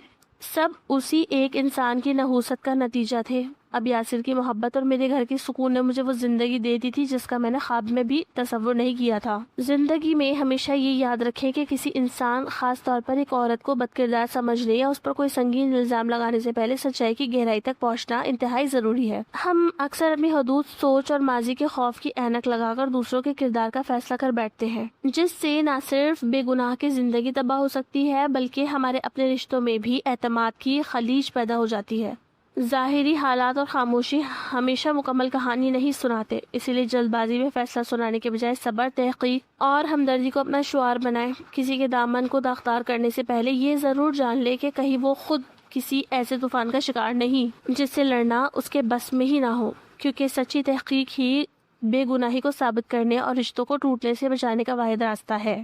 سب اسی ایک انسان کی نحوست کا نتیجہ تھے۔ اب یاسر کی محبت اور میرے گھر کے سکون نے مجھے وہ زندگی دے دی تھی جس کا میں نے خواب میں بھی تصور نہیں کیا تھا۔ زندگی میں ہمیشہ یہ یاد رکھیں کہ کسی انسان، خاص طور پر ایک عورت کو بد کردار سمجھنے یا اس پر کوئی سنگین الزام لگانے سے پہلے سچائی کی گہرائی تک پہنچنا انتہائی ضروری ہے۔ ہم اکثر اپنی حدود، سوچ اور ماضی کے خوف کی اینک لگا کر دوسروں کے کردار کا فیصلہ کر بیٹھتے ہیں، جس سے نہ صرف بے گناہ کی زندگی تباہ ہو سکتی ہے بلکہ ہمارے اپنے رشتوں میں بھی اعتماد کی خلیج پیدا ہو جاتی ہے۔ ظاہری حالات اور خاموشی ہمیشہ مکمل کہانی نہیں سناتے، اسی لیے جلد بازی میں فیصلہ سنانے کے بجائے صبر، تحقیق اور ہمدردی کو اپنا شعار بنائیں۔ کسی کے دامن کو داغدار کرنے سے پہلے یہ ضرور جان لے کہ کہیں وہ خود کسی ایسے طوفان کا شکار نہیں جس سے لڑنا اس کے بس میں ہی نہ ہو، کیونکہ سچی تحقیق ہی بے گناہی کو ثابت کرنے اور رشتوں کو ٹوٹنے سے بچانے کا واحد راستہ ہے۔